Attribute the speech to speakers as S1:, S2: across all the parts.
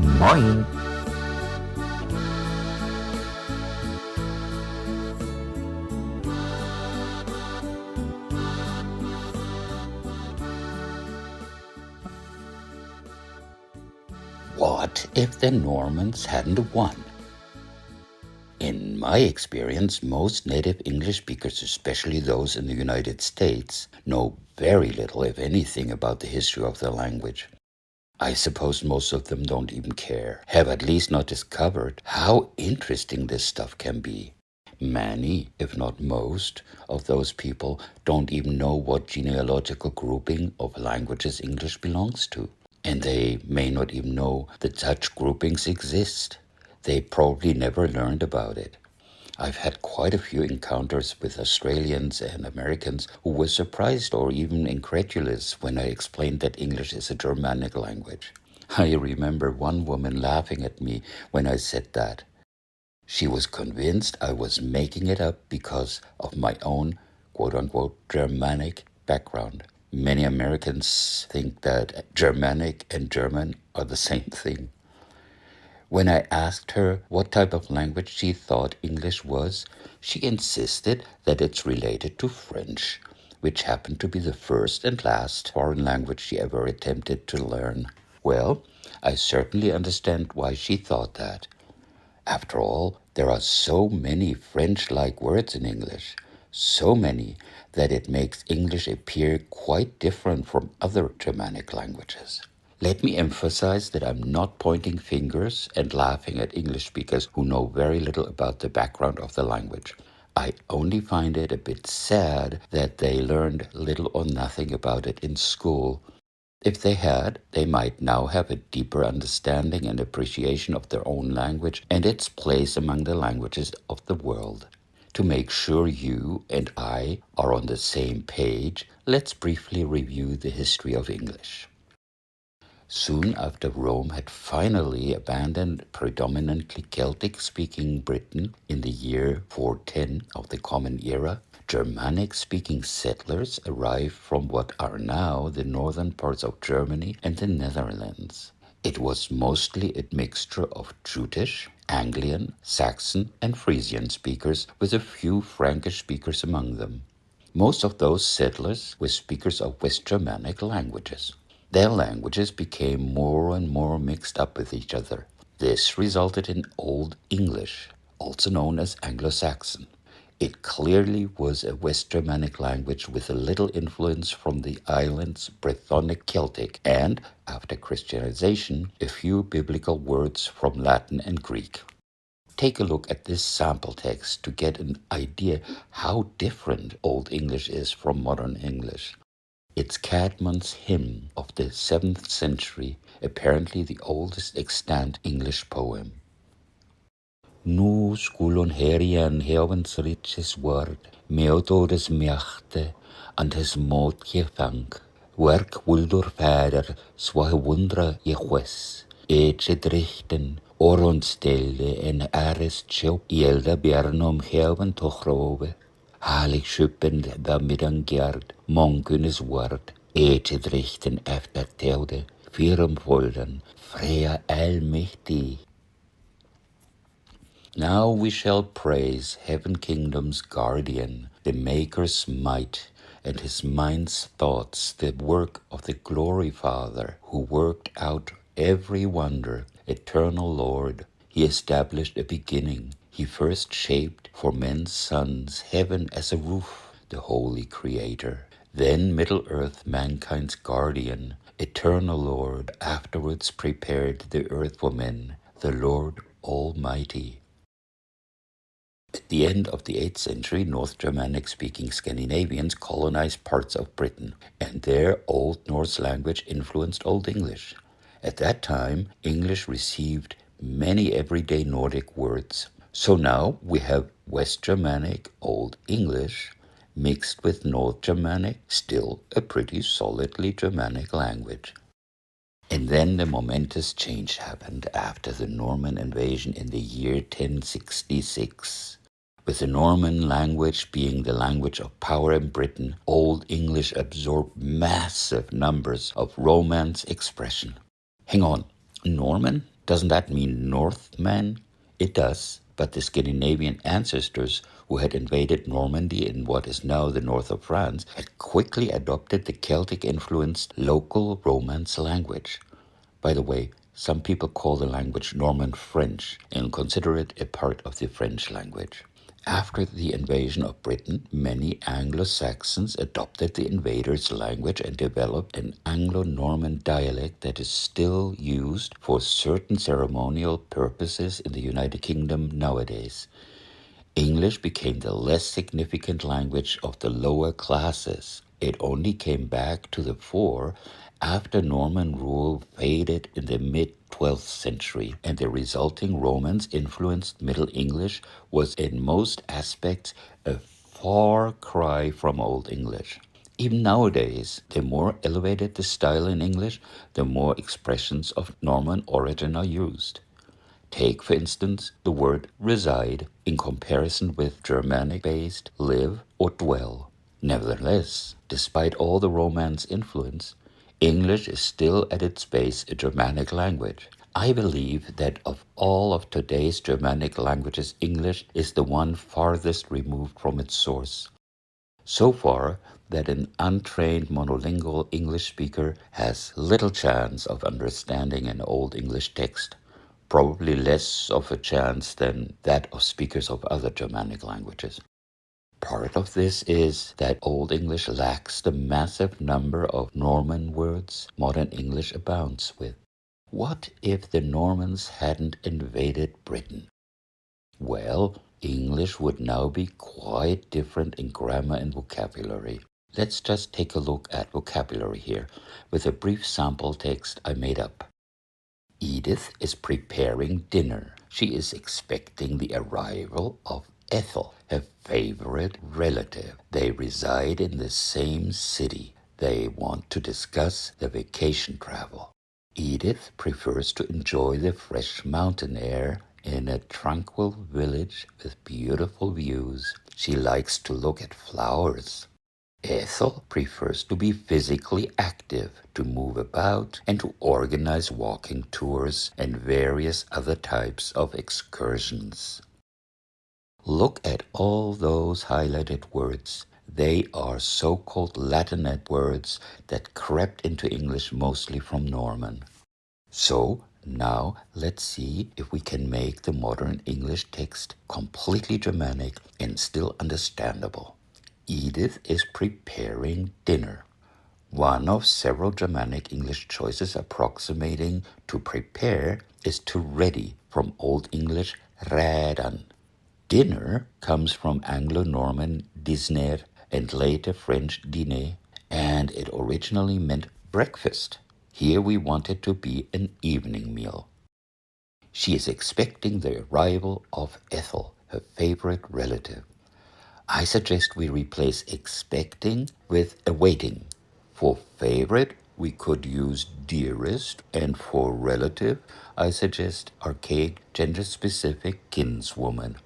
S1: MOIN. What if the Normans hadn't won? In my experience, most native English speakers, especially those in the United States, know very little, if anything, about the history of their language. I suppose most of them don't even care, have at least not discovered how interesting this stuff can be. Many, if not most, of those people don't even know what genealogical grouping of languages English belongs to. And they may not even know that such groupings exist. They probably never learned about it. I've had quite a few encounters with Australians and Americans who were surprised or even incredulous when I explained that English is a Germanic language. I remember one woman laughing at me when I said that. She was convinced I was making it up because of my own quote-unquote Germanic background. Many Americans think that Germanic and German are the same thing. When I asked her what type of language she thought English was, she insisted that it's related to French, which happened to be the first and last foreign language she ever attempted to learn. Well, I certainly understand why she thought that. After all, there are so many French-like words in English, so many that it makes English appear quite different from other Germanic languages. Let me emphasize that I'm not pointing fingers and laughing at English speakers who know very little about the background of the language. I only find it a bit sad that they learned little or nothing about it in school. If they had, they might now have a deeper understanding and appreciation of their own language and its place among the languages of the world. To make sure you and I are on the same page, let's briefly review the history of English. Soon after Rome had finally abandoned predominantly Celtic-speaking Britain in the year 410 of the Common Era, Germanic-speaking settlers arrived from what are now the northern parts of Germany and the Netherlands. It was mostly a mixture of Jutish, Anglian, Saxon, and Frisian speakers, with a few Frankish speakers among them. Most of those settlers were speakers of West Germanic languages. Their languages became more and more mixed up with each other. This resulted in Old English, also known as Anglo-Saxon. It clearly was a West Germanic language with a little influence from the island's Brythonic Celtic and, after Christianization, a few biblical words from Latin and Greek. Take a look at this sample text to get an idea how different Old English is from modern English. It's Caedmon's hymn of the 7th century, apparently the oldest extant English poem. Nu skulon herian heavens riches word, meododes meachte, and his moot je thank. Werk wuldur vader, swa wundra je wes, eche drichten, oronstelde en ares tjop, jelda bjarnom heaven tochrove. Halig schuppend da middangjard, monkunes word, eche drichten efter teude, virum volden, freya allmächtig. Now we shall praise Heaven Kingdom's guardian, the Maker's might, and his mind's thoughts, the work of the Glory Father, who worked out every wonder, eternal Lord. He established a beginning. He first shaped for men's sons heaven as a roof, the holy Creator. Then Middle Earth, mankind's guardian, eternal Lord, afterwards prepared the earth for men, the Lord Almighty. At the end of the 8th century, North Germanic-speaking Scandinavians colonized parts of Britain, and their Old Norse language influenced Old English. At that time, English received many everyday Nordic words. So now we have West Germanic Old English mixed with North Germanic, still a pretty solidly Germanic language. And then the momentous change happened after the Norman invasion in the year 1066. With the Norman language being the language of power in Britain, Old English absorbed massive numbers of Romance expression. Hang on, Norman? Doesn't that mean Northmen? It does, but the Scandinavian ancestors who had invaded Normandy in what is now the north of France had quickly adopted the Celtic-influenced local Romance language. By the way, some people call the language Norman French and consider it a part of the French language. After the invasion of Britain, many Anglo-Saxons adopted the invaders' language and developed an Anglo-Norman dialect that is still used for certain ceremonial purposes in the United Kingdom nowadays. English became the less significant language of the lower classes. It only came back to the fore after Norman rule faded in the mid-12th century, and the resulting Romance-influenced Middle English was in most aspects a far cry from Old English. Even nowadays, the more elevated the style in English, the more expressions of Norman origin are used. Take, for instance, the word reside in comparison with Germanic-based live or dwell. Nevertheless, despite all the Romance influence, English is still at its base a Germanic language. I believe that of all of today's Germanic languages, English is the one farthest removed from its source. So far that an untrained monolingual English speaker has little chance of understanding an Old English text, probably less of a chance than that of speakers of other Germanic languages. Part of this is that Old English lacks the massive number of Norman words modern English abounds with. What if the Normans hadn't invaded Britain? Well, English would now be quite different in grammar and vocabulary. Let's just take a look at vocabulary here with a brief sample text I made up. Edith is preparing dinner. She is expecting the arrival of Ethel, her favorite relative. They reside in the same city. They want to discuss their vacation travel. Edith prefers to enjoy the fresh mountain air in a tranquil village with beautiful views. She likes to look at flowers. Ethel prefers to be physically active, to move about, and to organize walking tours and various other types of excursions. Look at all those highlighted words. They are so-called Latinate words that crept into English mostly from Norman. So now let's see if we can make the modern English text completely Germanic and still understandable. Edith is preparing dinner. One of several Germanic English choices approximating to prepare is to ready, from Old English redan. Dinner comes from Anglo-Norman disner and later French dîner, and it originally meant breakfast. Here we want it to be an evening meal. She is expecting the arrival of Ethel, her favorite relative. I suggest we replace expecting with awaiting. For favorite, we could use dearest, and for relative, I suggest archaic gender-specific kinswoman.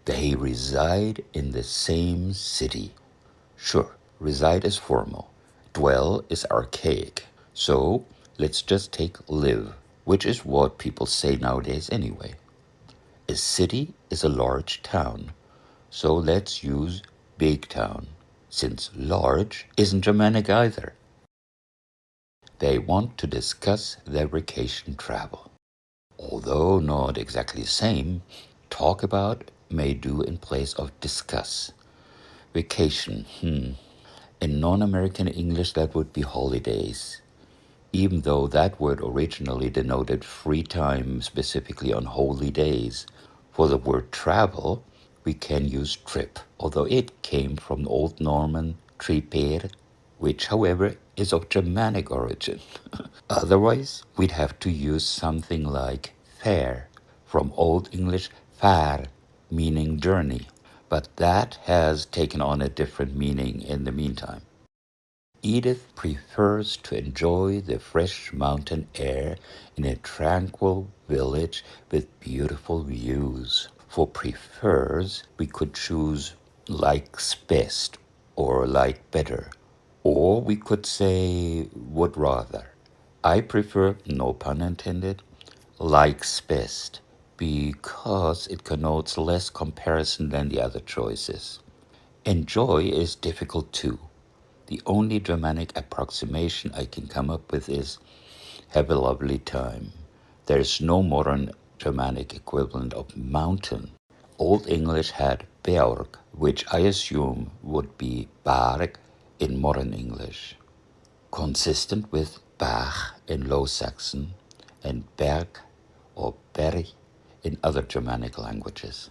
S1: They reside in the same city. Sure, reside is formal. Dwell is archaic. So let's just take live, which is what people say nowadays anyway. A city is a large town. So let's use big town, since large isn't Germanic either. They want to discuss their vacation travel. Although not exactly the same, talk about may do in place of discuss. Vacation, in non-American English that would be holidays, even though that word originally denoted free time specifically on holy days. For the word travel, we can use trip, although it came from Old Norman triper, which however is of Germanic origin. Otherwise, we'd have to use something like fare, from Old English far, meaning journey, but that has taken on a different meaning in the meantime. Edith prefers to enjoy the fresh mountain air in a tranquil village with beautiful views. For prefers, we could choose likes best or like better. Or we could say would rather. I prefer, no pun intended, likes best because it connotes less comparison than the other choices. Enjoy is difficult too. The only Germanic approximation I can come up with is have a lovely time. There's no modern Germanic equivalent of mountain. Old English had Berg, which I assume would be Berg in modern English, consistent with Bach in Low Saxon and Berg or Berg in other Germanic languages.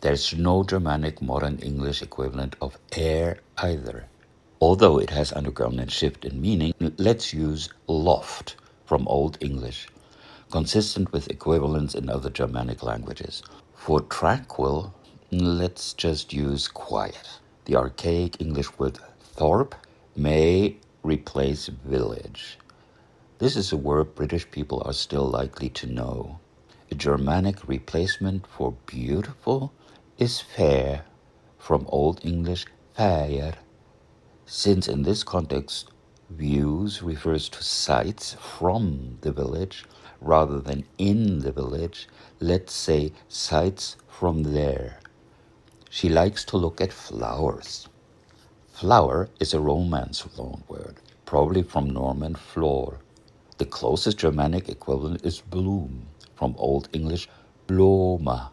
S1: There's no Germanic modern English equivalent of air either. Although it has undergone a shift in meaning, let's use loft from Old English, consistent with equivalents in other Germanic languages. For tranquil, let's just use quiet. The archaic English word thorp may replace village. This is a word British people are still likely to know. A Germanic replacement for beautiful is fair from Old English fair. Since in this context, views refers to sights from the village rather than in the village, let's say sights from there. She likes to look at flowers. Flower is a Romance loanword, probably from Norman floor. The closest Germanic equivalent is bloom, from Old English bloma,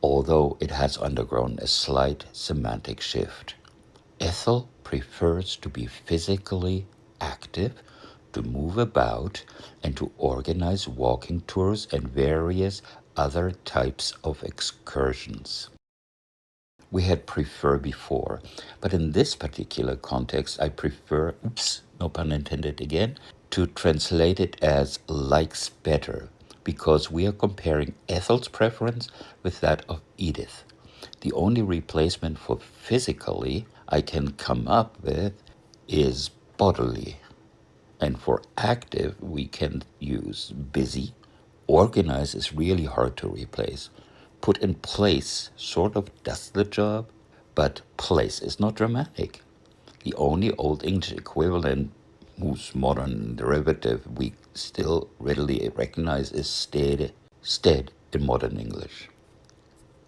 S1: although it has undergone a slight semantic shift. Ethel prefers to be physically active, to move about, and to organize walking tours and various other types of excursions. We had prefer before, but in this particular context, I prefer, no pun intended again, to translate it as likes better, because we are comparing Ethel's preference with that of Edith. The only replacement for physically I can come up with is bodily. And for active, we can use busy. Organize is really hard to replace. Put in place sort of does the job, but place is not Germanic. The only Old English equivalent whose modern derivative we still readily recognize is stead in modern English.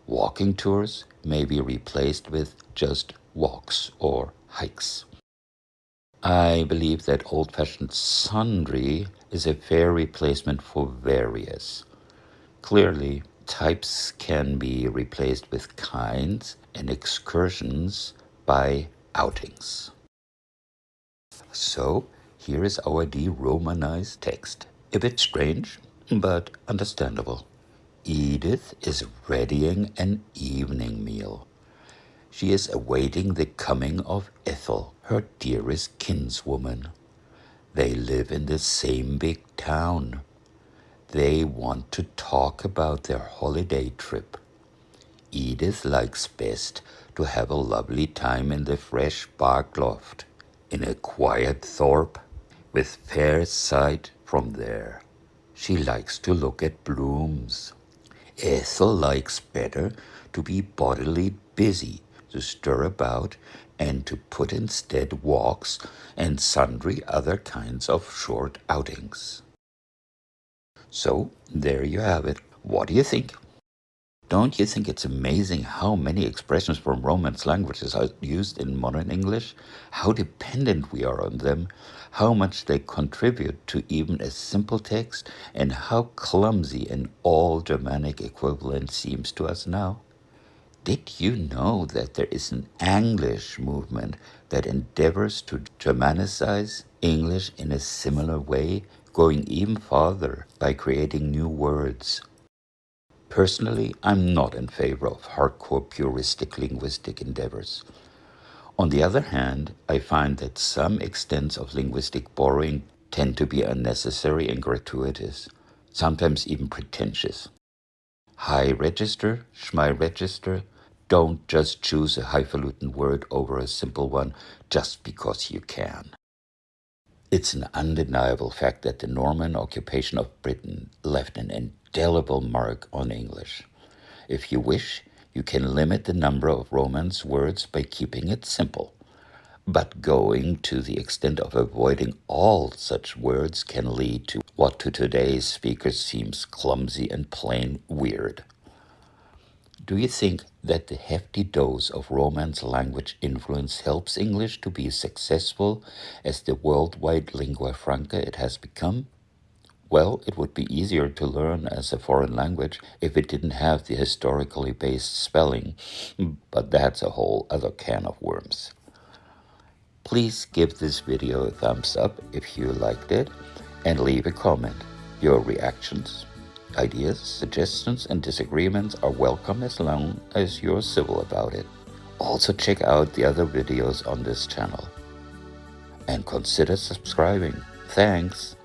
S1: Walking tours may be replaced with just walks or hikes. I believe that old-fashioned sundry is a fair replacement for various. Clearly, types can be replaced with kinds and excursions by outings. So, here is our de-Romanized text. A bit strange, but understandable. Edith is readying an evening meal. She is awaiting the coming of Ethel, her dearest kinswoman. They live in the same big town. They want to talk about their holiday trip. Edith likes best to have a lovely time in the fresh bark loft, in a quiet thorp, with fair sight from there. She likes to look at blooms. Ethel likes better to be bodily busy, to stir about, and to put instead walks and sundry other kinds of short outings. So, there you have it. What do you think? Don't you think it's amazing how many expressions from Romance languages are used in modern English? How dependent we are on them, how much they contribute to even a simple text, and how clumsy an all Germanic equivalent seems to us now? Did you know that there is an Anglish movement that endeavors to Germanicize English in a similar way, going even farther by creating new words? Personally, I'm not in favor of hardcore puristic linguistic endeavors. On the other hand, I find that some extents of linguistic borrowing tend to be unnecessary and gratuitous, sometimes even pretentious. High register, schmy register, don't just choose a highfalutin word over a simple one just because you can. It's an undeniable fact that the Norman occupation of Britain left an indelible mark on English. If you wish, you can limit the number of Romance words by keeping it simple. But going to the extent of avoiding all such words can lead to what to today's speakers seems clumsy and plain weird. Do you think that the hefty dose of Romance language influence helps English to be successful as the worldwide lingua franca it has become? Well, it would be easier to learn as a foreign language if it didn't have the historically based spelling, but that's a whole other can of worms. Please give this video a thumbs up if you liked it and leave a comment. Your reactions, ideas, suggestions, and disagreements are welcome as long as you're civil about it. Also check out the other videos on this channel. And consider subscribing. Thanks!